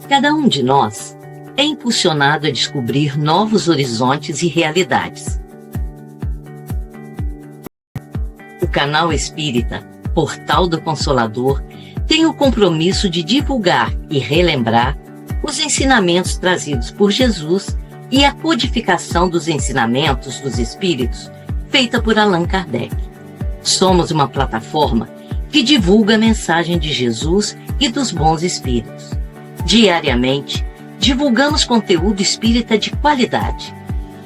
Cada um de nós é impulsionado a descobrir novos horizontes e realidades. O canal Espírita, Portal do Consolador, tem o compromisso de divulgar e relembrar os ensinamentos trazidos por Jesus e a codificação dos ensinamentos dos Espíritos, feita por Allan Kardec. Somos uma plataforma que divulga a mensagem de Jesus e dos bons espíritos. Diariamente, divulgamos conteúdo espírita de qualidade.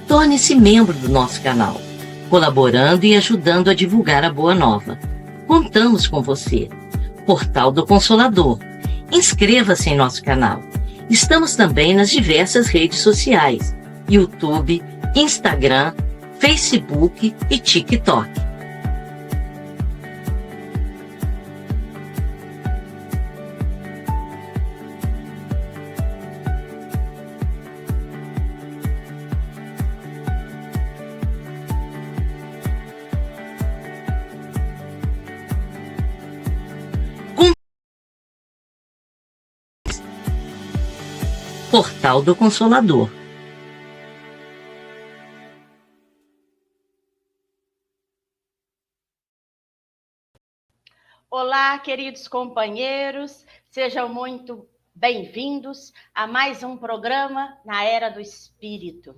Torne-se membro do nosso canal, colaborando e ajudando a divulgar a Boa Nova. Contamos com você. Portal do Consolador. Inscreva-se em nosso canal. Estamos também nas diversas redes sociais: YouTube, Instagram, Facebook e TikTok. Portal do Consolador. Olá, queridos companheiros, sejam muito bem-vindos a mais um programa na Era do Espírito.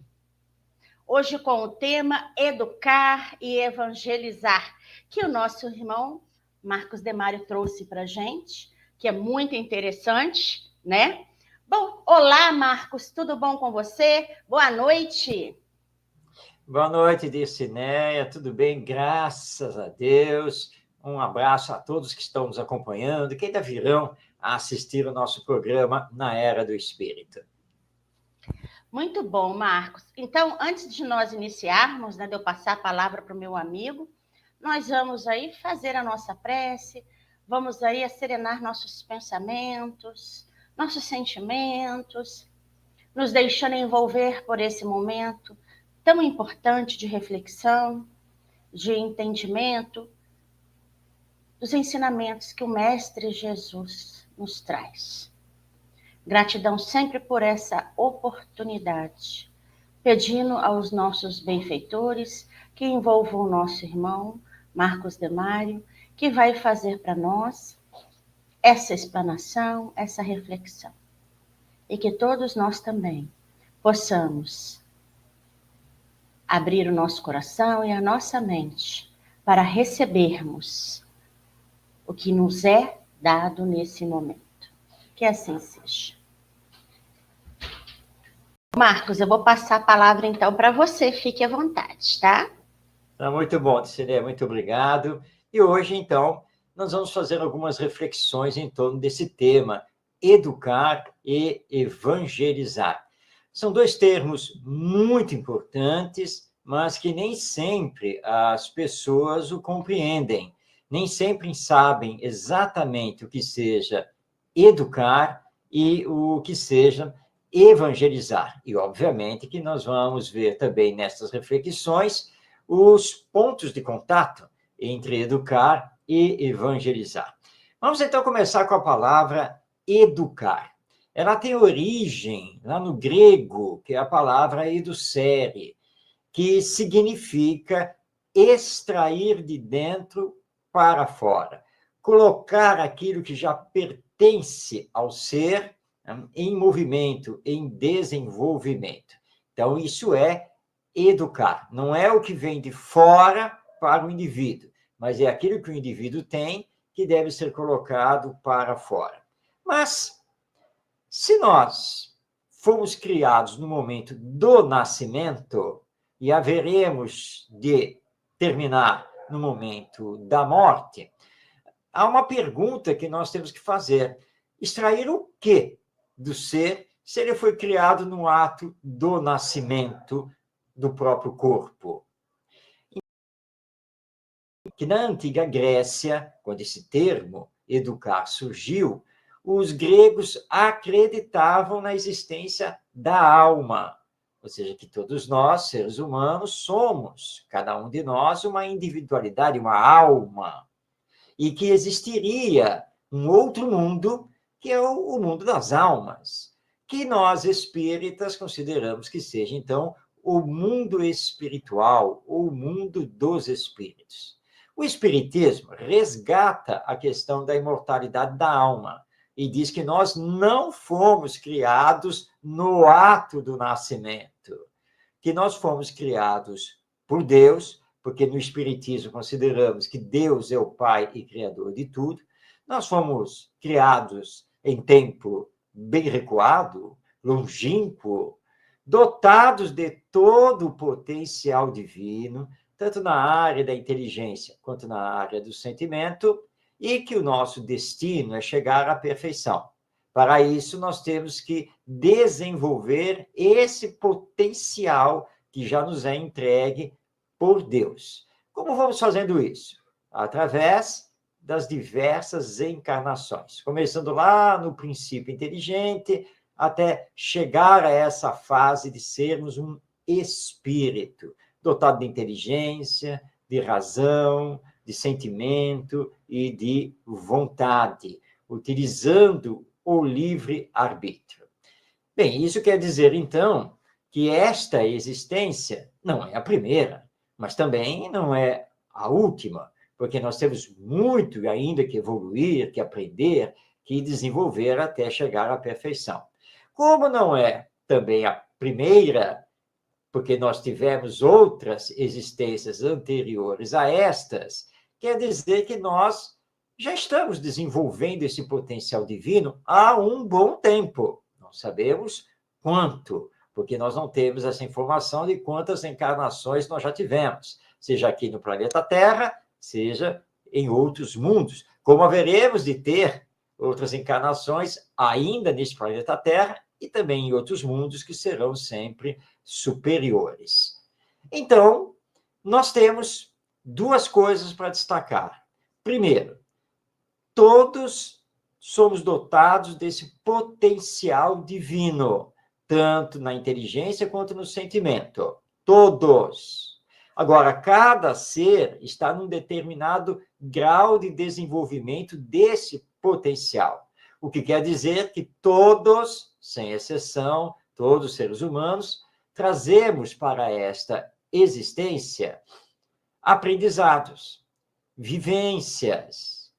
Hoje com o tema Educar e Evangelizar, que o nosso irmão Marcos Demário trouxe para a gente, que é muito interessante, né? Bom, olá, Marcos, tudo bom com você? Boa noite. Boa noite, Dircinéia, tudo bem? Graças a Deus. Um abraço a todos que estão nos acompanhando e que ainda virão a assistir o nosso programa na Era do Espírito. Muito bom, Marcos. Então, antes de nós iniciarmos, né, de eu passar a palavra para o meu amigo, nós vamos aí fazer a nossa prece, vamos aí serenar nossos pensamentos, nossos sentimentos, nos deixando envolver por esse momento tão importante de reflexão, de entendimento dos ensinamentos que o Mestre Jesus nos traz. Gratidão sempre por essa oportunidade, pedindo aos nossos benfeitores que envolvam o nosso irmão Marcos Demário, que vai fazer para nós essa explanação, essa reflexão. E que todos nós também possamos abrir o nosso coração e a nossa mente para recebermos o que nos é dado nesse momento. Que assim seja. Marcos, eu vou passar a palavra então para você, fique à vontade, tá? Tá muito bom, Dircinéia, muito obrigado. E hoje, então, nós vamos fazer algumas reflexões em torno desse tema, educar e evangelizar. São dois termos muito importantes, mas que nem sempre as pessoas o compreendem, nem sempre sabem exatamente o que seja educar e o que seja evangelizar. E, obviamente, que nós vamos ver também nessas reflexões os pontos de contato entre educar e evangelizar. Vamos, então, começar com a palavra educar. Ela tem origem lá no grego, que é a palavra edusere, que significa extrair de dentro para fora, colocar aquilo que já pertence ao ser em movimento, em desenvolvimento. Então, isso é educar. Não é o que vem de fora para o indivíduo, mas é aquilo que o indivíduo tem que deve ser colocado para fora. Mas, se nós fomos criados no momento do nascimento e haveremos de terminar no momento da morte, há uma pergunta que nós temos que fazer. Extrair o quê do ser se ele foi criado no ato do nascimento do próprio corpo? Que na antiga Grécia, quando esse termo educar surgiu, os gregos acreditavam na existência da alma, ou seja, que todos nós, seres humanos, somos, cada um de nós, uma individualidade, uma alma, e que existiria um outro mundo, que é o mundo das almas. que nós espíritas consideramos que seja, então, o mundo espiritual, ou o mundo dos espíritos. O espiritismo resgata a questão da imortalidade da alma e diz que nós não fomos criados no ato do nascimento, que nós fomos criados por Deus, porque no espiritismo consideramos que Deus é o Pai e Criador de tudo. Nós fomos criados em tempo bem recuado, longínquo, dotados de todo o potencial divino, tanto na área da inteligência quanto na área do sentimento, e que o nosso destino é chegar à perfeição. Para isso, nós temos que desenvolver esse potencial que já nos é entregue por Deus. Como vamos fazendo isso? Através das diversas encarnações, começando lá no princípio inteligente, até chegar a essa fase de sermos um espírito, dotado de inteligência, de razão, de sentimento e de vontade, utilizando o livre-arbítrio. Bem, isso quer dizer, então, que esta existência não é a primeira, mas também não é a última, porque nós temos muito ainda que evoluir, que aprender, que desenvolver até chegar à perfeição. Como não é também a primeira, porque nós tivemos outras existências anteriores a estas, quer dizer que nós já estamos desenvolvendo esse potencial divino há um bom tempo. Não sabemos quanto, porque nós não temos essa informação de quantas encarnações nós já tivemos, seja aqui no planeta Terra, seja em outros mundos, como haveremos de ter outras encarnações ainda neste planeta Terra e também em outros mundos que serão sempre superiores. Então, nós temos duas coisas para destacar. Primeiro, todos somos dotados desse potencial divino, tanto na inteligência quanto no sentimento. Todos. Agora, cada ser está num determinado grau de desenvolvimento desse potencial. O que quer dizer que todos, sem exceção, todos os seres humanos, trazemos para esta existência aprendizados, vivências.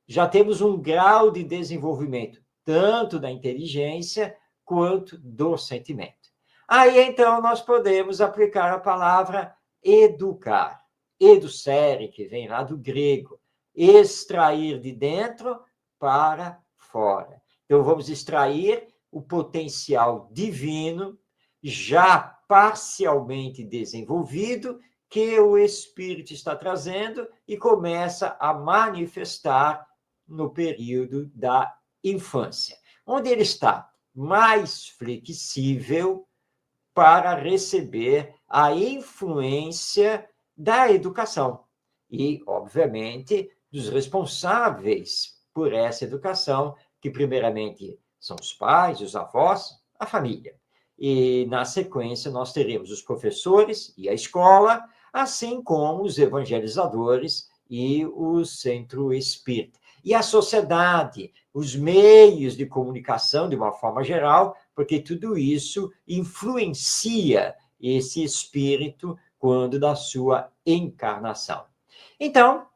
Já temos um grau de desenvolvimento, tanto da inteligência quanto do sentimento. Aí, então, nós podemos aplicar a palavra educar. Educere, que vem lá do grego. Extrair de dentro para fora. Então, vamos extrair o potencial divino, já parcialmente desenvolvido, que o Espírito está trazendo e começa a manifestar no período da infância, onde ele está mais flexível para receber a influência da educação e, obviamente, dos responsáveis por essa educação, que primeiramente são os pais, os avós, a família. E, na sequência, nós teremos os professores e a escola, assim como os evangelizadores e o centro espírita. E a sociedade, os meios de comunicação, de uma forma geral, porque tudo isso influencia esse espírito quando da sua encarnação. Então,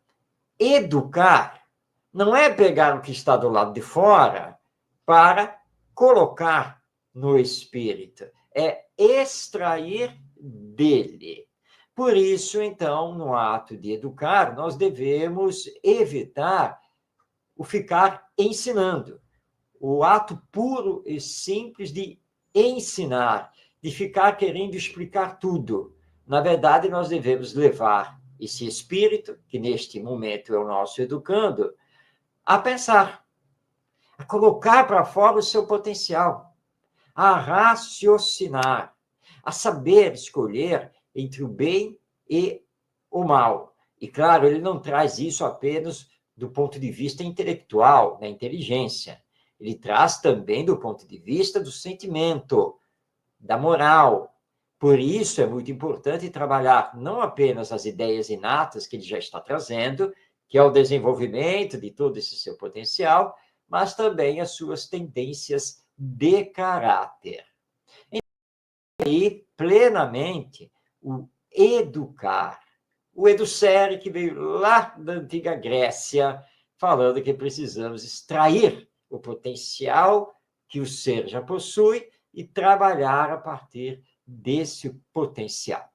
educar não é pegar o que está do lado de fora para colocar no espírito, é extrair dele. Por isso, então, no ato de educar, nós devemos evitar o ficar ensinando, o ato puro e simples de ensinar, de ficar querendo explicar tudo. Na verdade, nós devemos levar esse espírito, que neste momento é o nosso educando, a pensar, a colocar para fora o seu potencial, a raciocinar, a saber escolher entre o bem e o mal. E, claro, ele não traz isso apenas do ponto de vista intelectual, da inteligência. Ele traz também do ponto de vista do sentimento, da moral. Por isso é muito importante trabalhar não apenas as ideias inatas que ele já está trazendo, que é o desenvolvimento de todo esse seu potencial, mas também as suas tendências de caráter. E plenamente o educar. O Educere, que veio lá da antiga Grécia, falando que precisamos extrair o potencial que o ser já possui e trabalhar a partir desse potencial.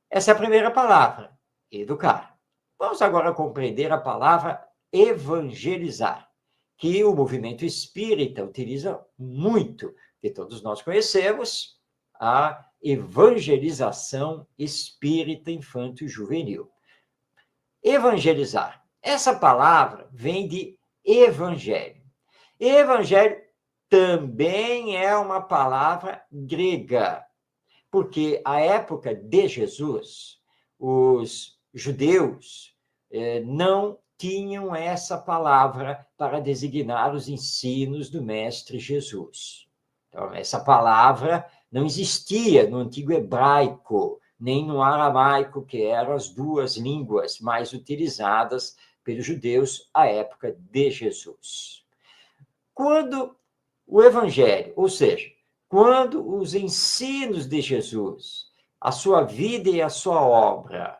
Essa é a primeira palavra, educar. Vamos agora compreender a palavra evangelizar, que o movimento espírita utiliza muito, que todos nós conhecemos, a evangelização espírita infanto-juvenil. Evangelizar. Essa palavra vem de evangelho. Evangelho também é uma palavra grega, porque à época de Jesus, os judeus não tinham essa palavra para designar os ensinos do Mestre Jesus. Então, essa palavra não existia no antigo hebraico, nem no aramaico, que eram as duas línguas mais utilizadas pelos judeus à época de Jesus. Quando o evangelho, ou seja, quando os ensinos de Jesus, a sua vida e a sua obra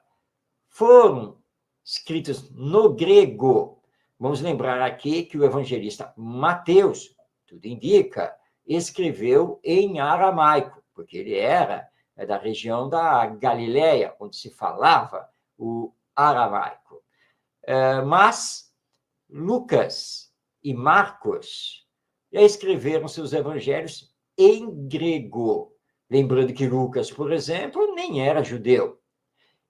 foram escritos no grego, vamos lembrar aqui que o evangelista Mateus, tudo indica, escreveu em aramaico, porque ele era da região da Galileia, onde se falava o aramaico. Mas Lucas e Marcos já escreveram seus evangelhos em grego. Lembrando que Lucas, por exemplo, nem era judeu.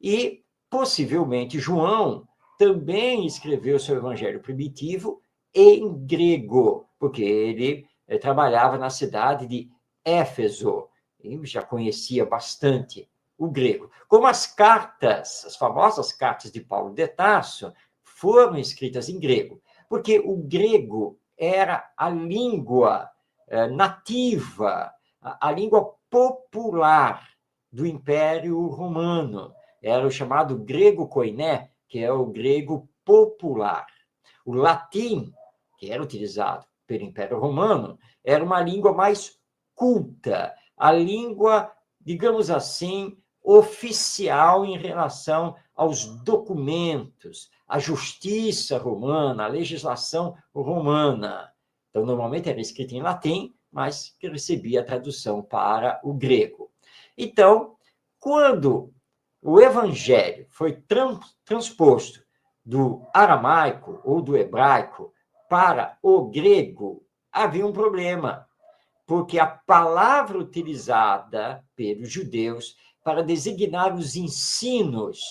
E, possivelmente, João também escreveu seu evangelho primitivo em grego, porque ele trabalhava na cidade de Éfeso e já conhecia bastante o grego. Como as cartas, as famosas cartas de Paulo de Tarso, foram escritas em grego, porque o grego era a língua nativa, a língua popular do Império Romano. Era o chamado grego koiné, que é o grego popular. O latim, que era utilizado pelo Império Romano, era uma língua mais culta, a língua, digamos assim, oficial em relação aos documentos, à justiça romana, à legislação romana. Então, normalmente era escrito em latim, mas que recebia a tradução para o grego. Então, quando o evangelho foi transposto do aramaico ou do hebraico para o grego, havia um problema, porque a palavra utilizada pelos judeus para designar os ensinos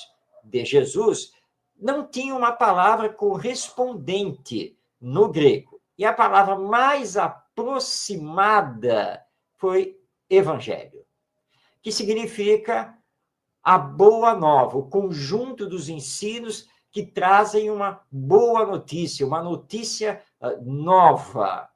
de Jesus não tinha uma palavra correspondente no grego. E a palavra mais aproximada foi evangelho, que significa a boa nova, o conjunto dos ensinos que trazem uma boa notícia, uma notícia nova.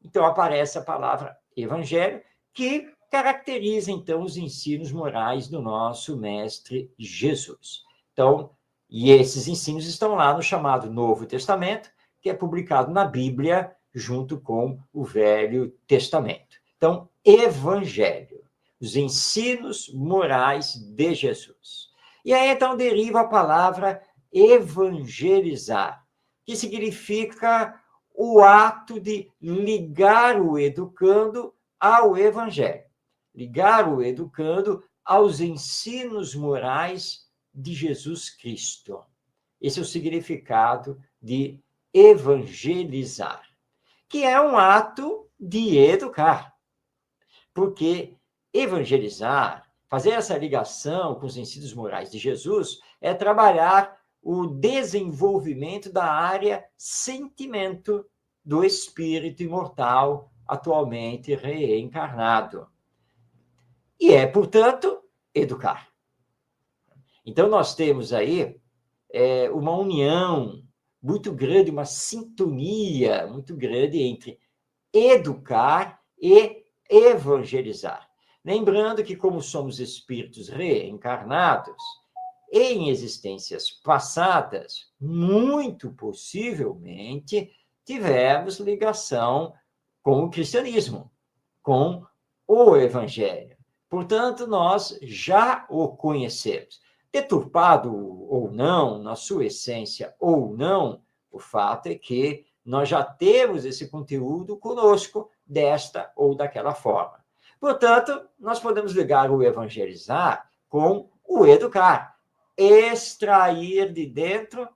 Então, aparece a palavra evangelho, que caracteriza, então, os ensinos morais do nosso Mestre Jesus. Então, e esses ensinos estão lá no chamado Novo Testamento, que é publicado na Bíblia, junto com o Velho Testamento. Então, evangelho, os ensinos morais de Jesus. E aí, então, deriva a palavra evangelizar, que significa o ato de ligar o educando ao evangelho, ligar o educando aos ensinos morais de Jesus Cristo. Esse é o significado de evangelizar, que é um ato de educar, porque evangelizar, fazer essa ligação com os ensinos morais de Jesus, é trabalhar o desenvolvimento da área sentimento do espírito imortal atualmente reencarnado. E é, portanto, educar. Então, nós temos aí uma união muito grande, uma sintonia muito grande entre educar e evangelizar. Lembrando que, como somos espíritos reencarnados, em existências passadas, muito possivelmente tivemos ligação com o cristianismo, com o evangelho. Portanto, nós já o conhecemos. Deturpado ou não, na sua essência ou não, o fato é que nós já temos esse conteúdo conosco desta ou daquela forma. Portanto, nós podemos ligar o evangelizar com o educar, extrair de dentro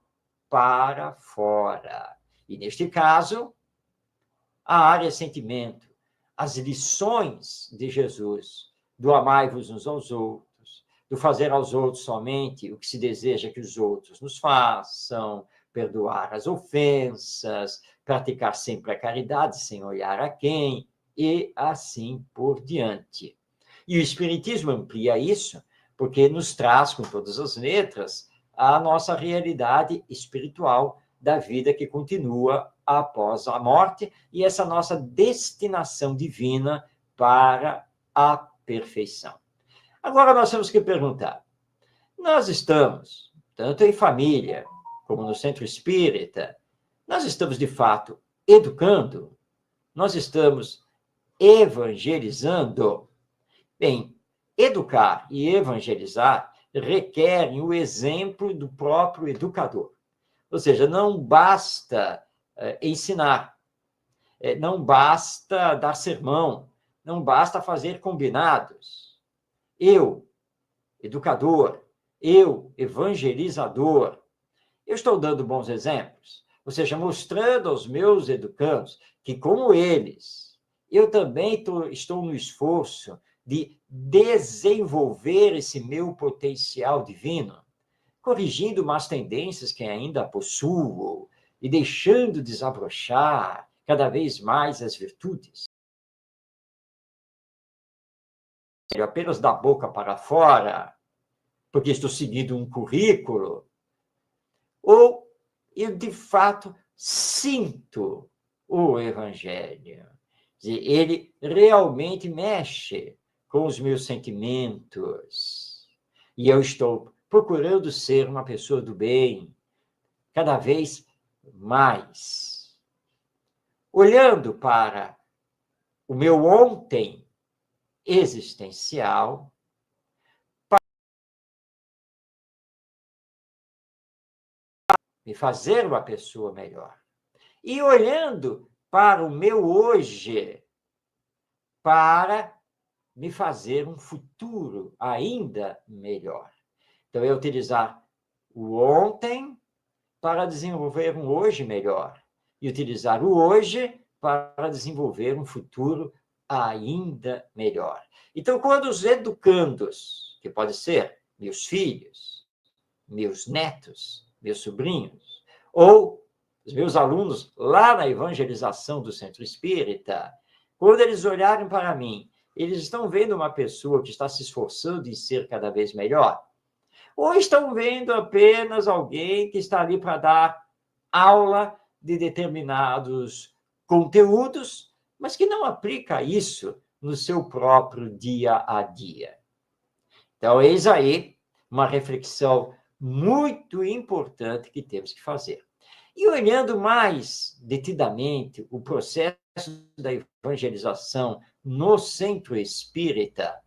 para fora. E, neste caso, a área sentimento, as lições de Jesus, do amai-vos uns aos outros, do fazer aos outros somente o que se deseja que os outros nos façam, perdoar as ofensas, praticar sempre a caridade sem olhar a quem, e assim por diante. E o Espiritismo amplia isso, porque nos traz, com todas as letras, a nossa realidade espiritual da vida que continua após a morte e essa nossa destinação divina para a perfeição. Agora nós temos que perguntar, nós estamos, tanto em família como no centro espírita, nós estamos de fato educando? Nós estamos evangelizando? Bem, educar e evangelizar requerem o exemplo do próprio educador. Ou seja, não basta ensinar, não basta dar sermão, não basta fazer combinados. Eu, educador, eu, evangelizador, eu estou dando bons exemplos, ou seja, mostrando aos meus educandos que, como eles, eu também estou no esforço de desenvolver esse meu potencial divino, corrigindo más tendências que ainda possuo e deixando desabrochar cada vez mais as virtudes. Apenas da boca para fora, porque estou seguindo um currículo, ou eu, de fato, sinto o Evangelho. Ele realmente mexe com os meus sentimentos. E eu estou procurando ser uma pessoa do bem, cada vez mais. Olhando para o meu ontem existencial, me fazer uma pessoa melhor. E olhando para o meu hoje, para me fazer um futuro ainda melhor. Então, é utilizar o ontem para desenvolver um hoje melhor. E utilizar o hoje para desenvolver um futuro ainda melhor. Então, quando os educandos, que podem ser meus filhos, meus netos, meus sobrinhos, ou os meus alunos lá na evangelização do Centro Espírita, quando eles olharem para mim, eles estão vendo uma pessoa que está se esforçando em ser cada vez melhor? Ou estão vendo apenas alguém que está ali para dar aula de determinados conteúdos, mas que não aplica isso no seu próprio dia a dia? Então, eis aí uma reflexão muito importante que temos que fazer. E olhando mais detidamente o processo da evangelização no Centro Espírita,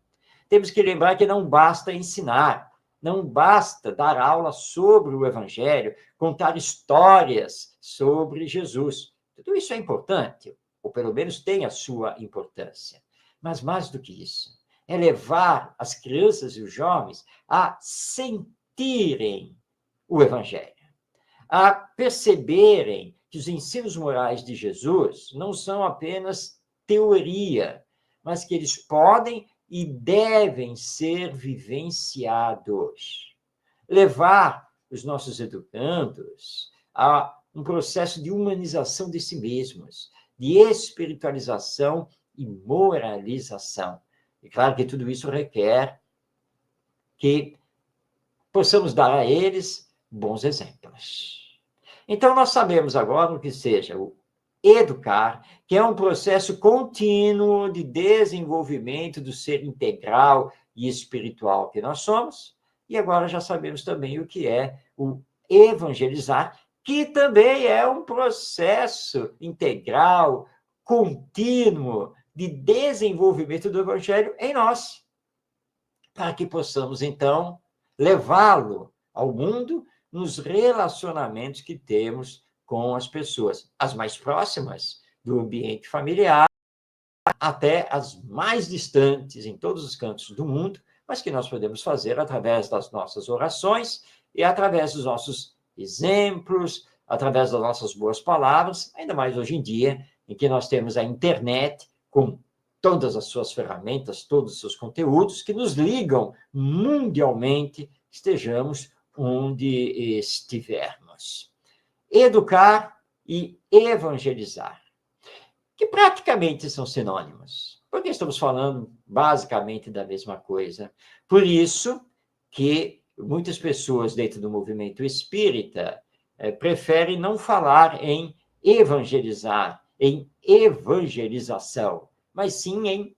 temos que lembrar que não basta ensinar, não basta dar aula sobre o Evangelho, contar histórias sobre Jesus. Tudo isso é importante, ou pelo menos tem a sua importância. Mas mais do que isso, é levar as crianças e os jovens a sentirem o Evangelho, a perceberem que os ensinos morais de Jesus não são apenas teoria, mas que eles podem e devem ser vivenciados. Levar os nossos educandos a um processo de humanização de si mesmos, de espiritualização e moralização. E claro que tudo isso requer que possamos dar a eles bons exemplos. Então, nós sabemos agora o que seja o educar, que é um processo contínuo de desenvolvimento do ser integral e espiritual que nós somos, e agora já sabemos também o que é o evangelizar, que também é um processo integral, contínuo de desenvolvimento do Evangelho em nós, para que possamos, então, levá-lo ao mundo nos relacionamentos que temos com as pessoas, as mais próximas do ambiente familiar, até as mais distantes, em todos os cantos do mundo, mas que nós podemos fazer através das nossas orações e através dos nossos exemplos, através das nossas boas palavras, ainda mais hoje em dia, em que nós temos a internet com todas as suas ferramentas, todos os seus conteúdos, que nos ligam mundialmente, estejamos onde estivermos. Educar e evangelizar, que praticamente são sinônimos, porque estamos falando basicamente da mesma coisa. Por isso que muitas pessoas dentro do movimento espírita preferem não falar em evangelizar, em evangelização, mas sim em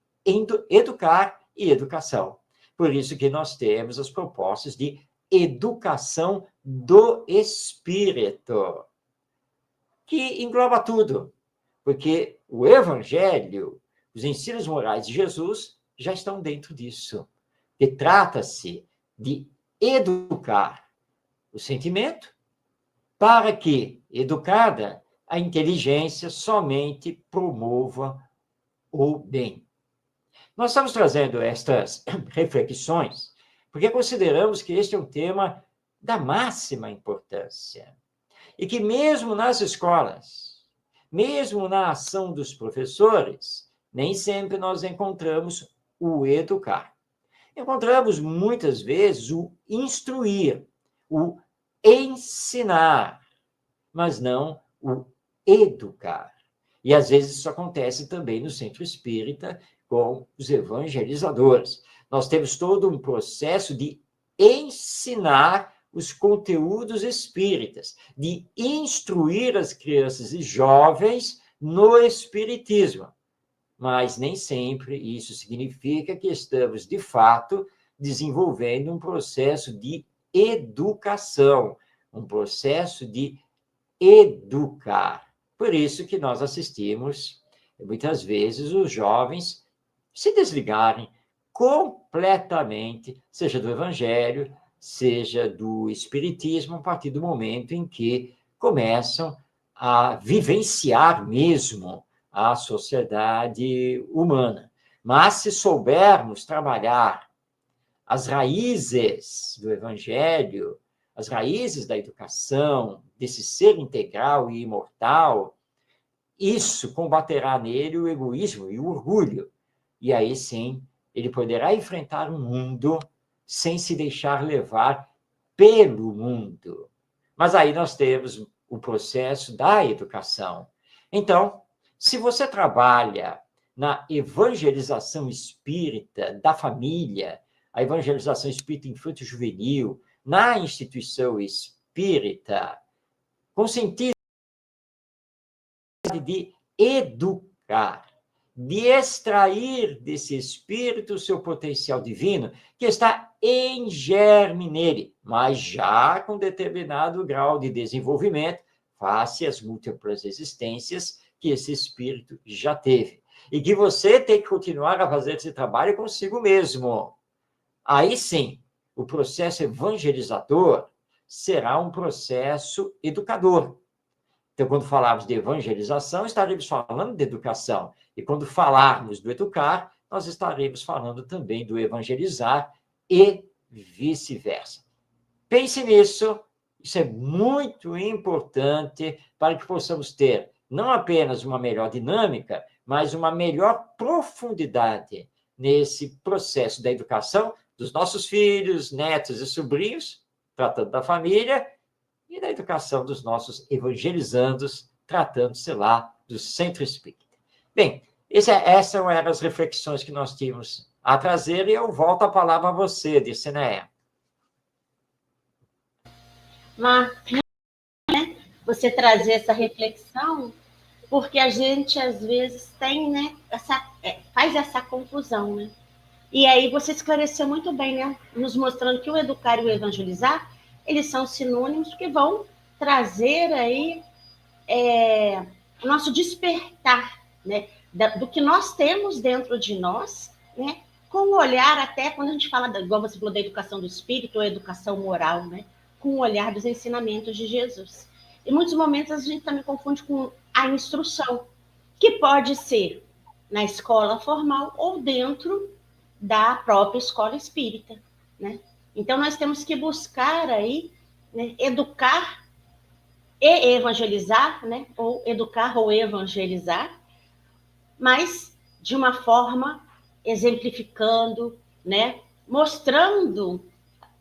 educar e educação. Por isso que nós temos as propostas de educação do espírito, que engloba tudo, porque o Evangelho, os ensinos morais de Jesus já estão dentro disso. E trata-se de educar o sentimento para que, educada, a inteligência somente promova o bem. Nós estamos trazendo estas reflexões porque consideramos que este é um tema da máxima importância e que mesmo nas escolas, mesmo na ação dos professores, nem sempre nós encontramos o educar. Encontramos muitas vezes o instruir, o ensinar, mas não o educar. E às vezes isso acontece também no centro espírita com os evangelizadores. Nós temos todo um processo de ensinar os conteúdos espíritas, de instruir as crianças e jovens no espiritismo. Mas nem sempre isso significa que estamos, de fato, desenvolvendo um processo de educação, um processo de educar. Por isso que nós assistimos, muitas vezes, os jovens se desligarem completamente, seja do Evangelho, seja do Espiritismo, a partir do momento em que começam a vivenciar mesmo a sociedade humana. Mas se soubermos trabalhar as raízes do Evangelho, as raízes da educação, desse ser integral e imortal, isso combaterá nele o egoísmo e o orgulho. E aí sim, ele poderá enfrentar o mundo sem se deixar levar pelo mundo. Mas aí nós temos o processo da educação. Então, se você trabalha na evangelização espírita da família, a evangelização espírita infanto-juvenil, na instituição espírita, com sentido de educar, de extrair desse espírito o seu potencial divino, que está em germe nele, mas já com determinado grau de desenvolvimento, face às múltiplas existências que esse espírito já teve. E que você tem que continuar a fazer esse trabalho consigo mesmo. Aí sim, o processo evangelizador será um processo educador. Então, quando falarmos de evangelização, estaremos falando de educação. E quando falarmos do educar, nós estaremos falando também do evangelizar e vice-versa. Pense nisso, isso é muito importante para que possamos ter não apenas uma melhor dinâmica, mas uma melhor profundidade nesse processo da educação dos nossos filhos, netos e sobrinhos, tratando da família, e da educação dos nossos evangelizandos, tratando-se lá do centro espírita. Bem, essas eram as reflexões que nós tínhamos a trazer, e eu volto a palavra a você, Dirceneia. Marcos, né? Você trazer essa reflexão, porque a gente, às vezes, tem, né, faz essa confusão, né? E aí você esclareceu muito bem, né? Nos mostrando que o educar e o evangelizar, eles são sinônimos que vão trazer aí o nosso despertar né, do que nós temos dentro de nós, né, com o olhar até, quando a gente fala, igual você falou, da educação do espírito ou educação moral, né, com o olhar dos ensinamentos de Jesus. Em muitos momentos a gente também confunde com a instrução, que pode ser na escola formal ou dentro da própria escola espírita, né? Então nós temos que buscar aí, né, educar e evangelizar, né, ou educar ou evangelizar, mas de uma forma exemplificando, né, mostrando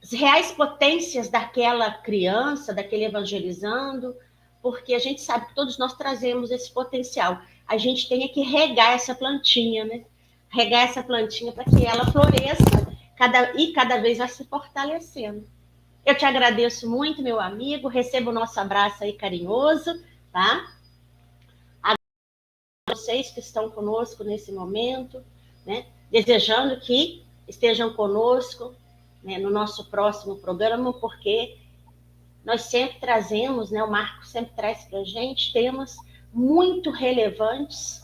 as reais potências daquela criança, daquele evangelizando, porque a gente sabe que todos nós trazemos esse potencial. A gente tem que regar essa plantinha, né? Regar essa plantinha para que ela floresça cada vez vai se fortalecendo. Eu te agradeço muito, meu amigo. Receba o nosso abraço aí carinhoso, tá? A vocês que estão conosco nesse momento, né? Desejando que estejam conosco, né, no nosso próximo programa, porque nós sempre trazemos, né, o Marco sempre traz para a gente temas muito relevantes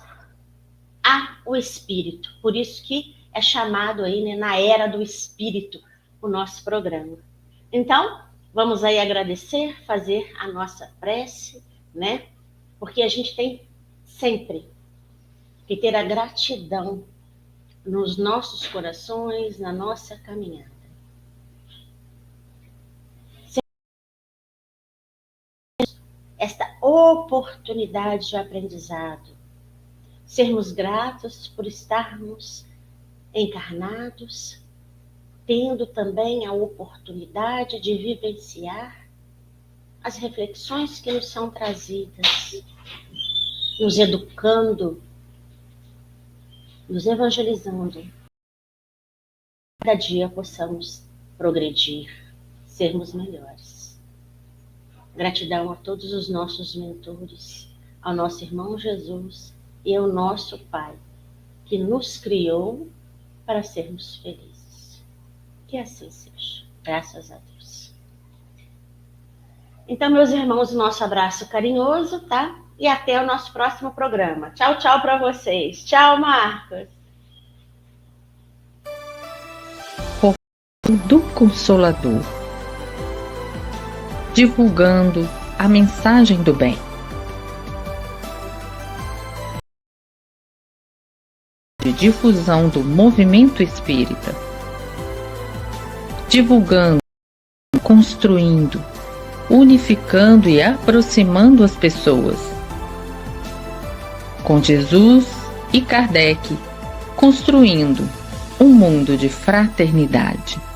ao espírito. Por isso que é chamado aí, né, na era do espírito, o nosso programa. Então, vamos aí agradecer, fazer a nossa prece, né? Porque a gente tem sempre que ter a gratidão nos nossos corações, na nossa caminhada. Esta oportunidade de aprendizado, sermos gratos por estarmos encarnados, tendo também a oportunidade de vivenciar as reflexões que nos são trazidas, nos educando, nos evangelizando. Cada dia possamos progredir, sermos melhores. Gratidão a todos os nossos mentores, ao nosso irmão Jesus e ao nosso Pai, que nos criou para sermos felizes. Que assim seja. Graças a Deus. Então, meus irmãos, o nosso abraço carinhoso, tá? E até o nosso próximo programa. Tchau, tchau para vocês. Tchau, Marcos. Do Consolador, divulgando a mensagem do bem. De difusão do movimento espírita, divulgando, construindo, unificando e aproximando as pessoas. Com Jesus e Kardec, construindo um mundo de fraternidade.